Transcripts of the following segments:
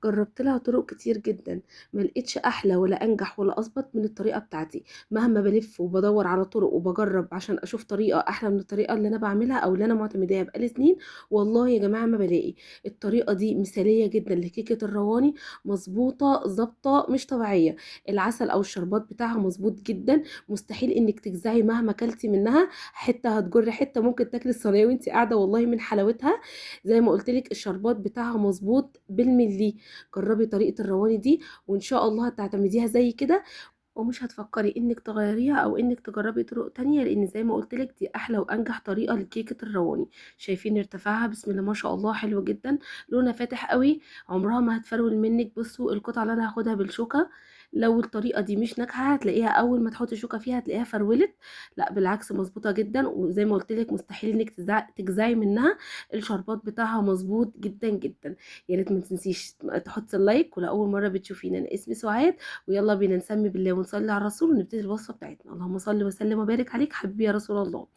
جربت لها طرق كتير جدا، ما لقيتش احلى ولا انجح ولا اظبط من الطريقه بتاعتي. مهما بلف وبدور على طرق وبجرب عشان اشوف طريقه احلى من الطريقه اللي انا بعملها او اللي انا معتمداها بقالي سنين، والله يا جماعه ما بلاقي. الطريقه دي مثاليه جدا لكيكه الرواني، مظبوطه ظابطه مش طبيعيه. العسل او الشربات بتاعها مظبوط جدا، مستحيل انك تجزعي مهما كلتي منها. حته هتجر حته، ممكن تاكلي الصينيه وانت قاعده والله من حلاوتها. زي ما قلت لك الشربات بتاعها مظبوط بالملي. جربي طريقة الرواني دي وان شاء الله هتعتمديها زي كده، ومش هتفكري انك تغيريها او انك تجربي طرق تانية، لان زي ما قلت لك دي احلى وانجح طريقة لكيكة الرواني. شايفين ارتفاعها بسم الله ما شاء الله حلو جدا، لونها فاتح قوي، عمرها ما هتفرول منك. بصوا القطعة اللي انا هاخدها بالشوكة، لو الطريقة دي مش ناجحة هتلاقيها اول ما تحطي شوكة فيها هتلاقيها فرولت. لا بالعكس مظبوطة جدا، وزي ما قلت لك مستحيل انك تجزعي منها. الشربات بتاعها مظبوط جدا جدا. يا ريت ما تنسيش تحطي اللايك، ولا اول مرة بتشوفينا انا اسمي سعاد. ويلا بينا نسمي بالله ونصلي على الرسول ونبتدي الوصفه بتاعتنا. اللهم صل وسلم وبارك عليك حبيبي يا رسول الله.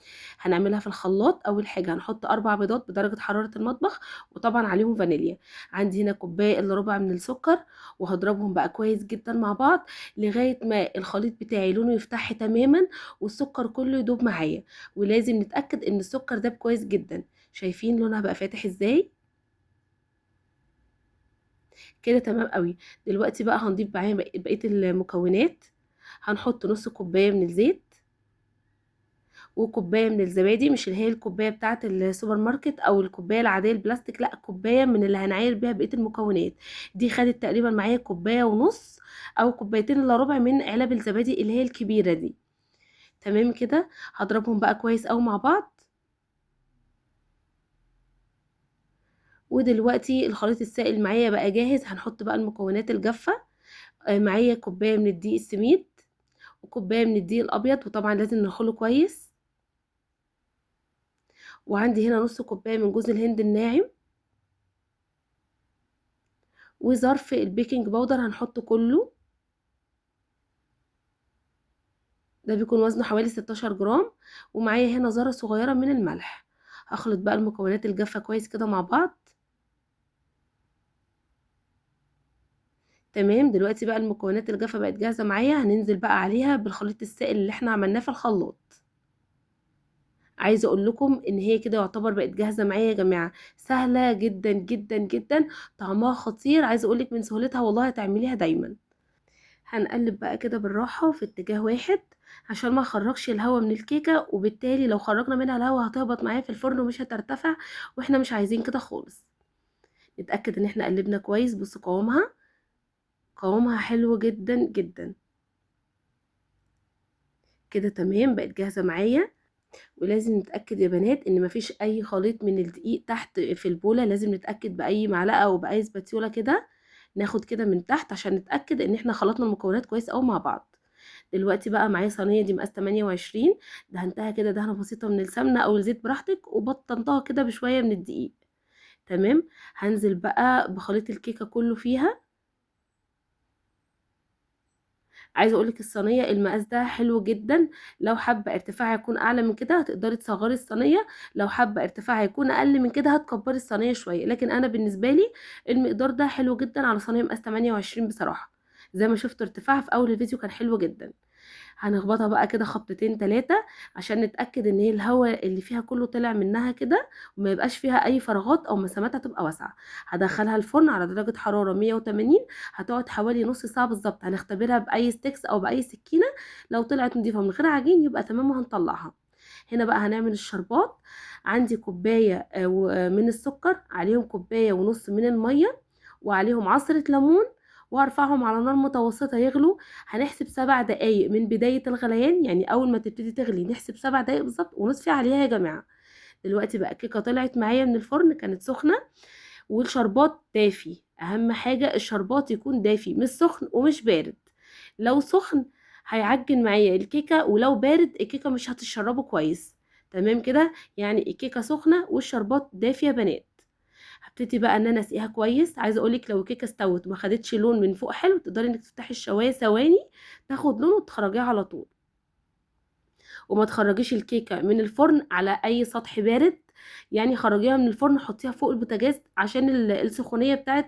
هنعملها في الخلاط. اول حاجه هنحط 4 بيضات بدرجه حراره المطبخ، وطبعا عليهم فانيليا. عندي هنا كوبايه الا ربع من السكر، وهضربهم بقى كويس جدا مع بعض لغايه ما الخليط بتاعي لونه يفتح تماما والسكر كله يدوب معايا. ولازم نتاكد ان السكر داب كويس جدا. شايفين لونها بقى فاتح ازاي؟ كده تمام قوي. دلوقتي بقى هنضيف معايا بقيه المكونات. هنحط نص كوبايه من الزيت، وكوبايه من الزبادي، مش اللي هي الكوبايه بتاعه السوبر ماركت او الكوبايه العاديه البلاستيك، لا كوبايه من اللي هنعاير بيها بقيه المكونات. دي خدت تقريبا معايا كوبايه ونص او كوبايتين الا ربع من علب الزبادي اللي هي الكبيره دي. تمام كده. هضربهم بقى كويس قوي مع بعض. ودلوقتي الخليط السائل معايا بقى جاهز. هنحط بقى المكونات الجافه. معايا كوبايه من الدقيق السميد، وكوبايه من الدقيق الابيض، وطبعا لازم نخله كويس. وعندي هنا نص كوبايه من جوز الهند الناعم، وظرف البيكنج باودر هنحطه كله. ده بيكون وزنه حوالي 16 جرام. ومعايا هنا ذرة صغيرة من الملح. هخلط بقى المكونات الجافة كويس كده مع بعض. تمام. دلوقتي بقى المكونات الجافة بقت جاهزة معايا، هننزل بقى عليها بالخليط السائل اللي احنا عملناه في الخلاط. عايزه اقول لكم ان هي كده يعتبر بقت جاهزه معايا يا جماعه، سهله جدا جدا جدا، طعمها خطير. عايزه اقول لك من سهولتها والله هتعمليها دايما. هنقلب بقى كده بالراحة في اتجاه واحد عشان ما نخرجش الهواء من الكيكة، وبالتالي لو خرجنا منها الهواء هتهبط معايا في الفرن ومش هترتفع، واحنا مش عايزين كده خالص. نتأكد ان احنا قلبنا كويس. بص قوامها حلو جدا جدا. كده تمام بقت جاهزة معايا. ولازم نتأكد يا بنات ان مفيش اي خليط من الدقيق تحت في البولة. لازم نتأكد بأي معلقة او بأي سباتيولا كده، ناخد كده من تحت عشان نتأكد ان احنا خلطنا المكونات كويس اوي مع بعض. دلوقتي بقى معايا صينيه دي مقاس 28، دهنتها كده دهنه بسيطه من السمنه او الزيت براحتك، وبطنتها كده بشويه من الدقيق. تمام. هنزل بقى بخليط الكيكه كله فيها. عايزه اقولك الصينيه المقاس ده حلو جدا. لو حابه ارتفاعها يكون اعلى من كده هتقدري تصغري الصينيه، لو حابه ارتفاعها يكون اقل من كده هتكبري الصينيه شويه، لكن انا بالنسبه لي المقدار ده حلو جدا على صينيه مقاس 28 بصراحه. زي ما شفتوا ارتفاعها في اول الفيديو كان حلو جدا. هنخبطها بقى كده خبطتين 3 عشان نتأكد ان هي الهواء اللي فيها كله طلع منها كده، وما يبقاش فيها اي فراغات او مسامات هتبقى واسعة. هدخلها الفرن على درجة حرارة 180. هتقعد حوالي نص ساعة بالظبط. هنختبرها بأي ستيكس او بأي سكينة، لو طلعت نضيفة من غير عجين يبقى تمام وهنطلعها. هنا بقى هنعمل الشربات. عندي كوباية من السكر، عليهم كوباية ونص من المية، وعليهم عصرة ليمون، وهرفعهم على نار متوسطة يغلوا. هنحسب 7 دقايق من بداية الغليان، يعني أول ما تبتدي تغلي نحسب 7 دقايق بالظبط ونصفي عليها يا جماعة. دلوقتي بقى الكيكة طلعت معايا من الفرن كانت سخنة، والشربات دافي. أهم حاجة الشربات يكون دافي، مش سخن ومش بارد. لو سخن هيعجن معايا الكيكة، ولو بارد الكيكة مش هتشربه كويس. تمام كده. يعني الكيكة سخنة والشربات دافي يا بنات. هبتدي بقى ان انا اسقيها كويس. عايزه اقولك لو الكيكه استوت وما خدتش لون من فوق حلو، تقدري انك تفتحي الشوايه ثواني تاخد لون وتخرجيها على طول. وما تخرجيش الكيكه من الفرن على اي سطح بارد، يعني خرجيها من الفرن حطيها فوق البوتاجاز عشان السخونيه بتاعه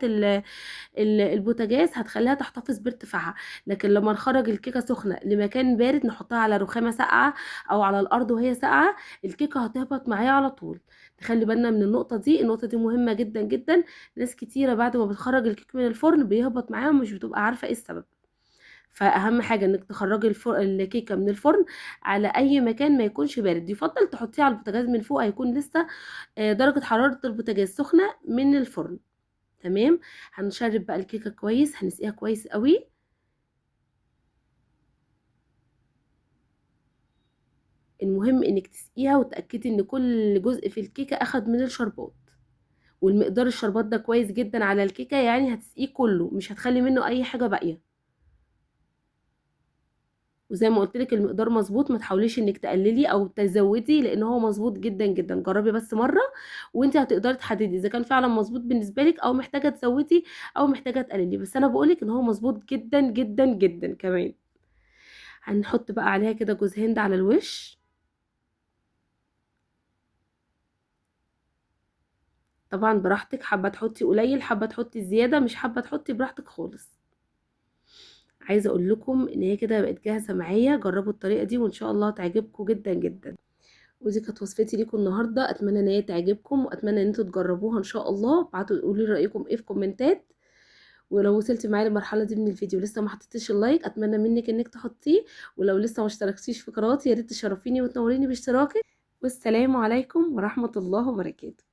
البوتاجاز هتخليها تحتفظ بارتفاعها. لكن لما نخرج الكيكه سخنه لمكان بارد نحطها على رخامه ساقعه او على الارض وهي ساقعه، الكيكه هتهبط معايا على طول. نخلي بالنا من النقطه دي، النقطه دي مهمه جدا جدا. ناس كتيره بعد ما بتخرج الكيك من الفرن بيهبط معاها ومش بتبقى عارفه ايه السبب. فاهم حاجه انك تخرجي الكيكه من الفرن على اي مكان ما يكونش بارد. يفضل تحطيها على البوتاجاز من فوق، هيكون لسه درجه حراره البوتاجاز سخنه من الفرن. تمام. هنشرب بقى الكيكه كويس، هنسقيها كويس قوي. المهم انك تسقيها وتاكدي ان كل جزء في الكيكه اخد من الشربات، والمقدار الشربات ده كويس جدا على الكيكه، يعني هتسقيه كله مش هتخلي منه اي حاجه باقيه. وزي ما قلت لك المقدار مظبوط، ما تحاوليش انك تقللي او تزودي لان هو مظبوط جدا جدا. جربي بس مره وانت هتقدري تحددي اذا كان فعلا مظبوط بالنسبه لك او محتاجه تزودي او محتاجه تقللي. بس انا بقولك ان هو مظبوط جدا جدا جدا كمان. هنحط بقى عليها كده جوز هند على الوش. طبعا براحتك، حابه تحطي قليل حابه تحطي زياده مش حابه تحطي، براحتك خالص. عايزه اقول لكم ان هي كده بقت جاهزه معايا. جربوا الطريقه دي وان شاء الله تعجبكم جدا جدا. ودي كانت وصفتي ليكم النهارده، اتمنى ان هي تعجبكم واتمنى ان انتوا تجربوها ان شاء الله. ابعتوا قولوا لي رايكم ايه في كومنتات. ولو وصلتي معايا للمرحله دي من الفيديو لسه ما حطيتيش اللايك، اتمنى منك انك تحطيه. ولو لسه ما اشتركتيش في قناتي يا ريت تشرفيني وتنوريني باشتراكك. والسلام عليكم ورحمه الله وبركاته.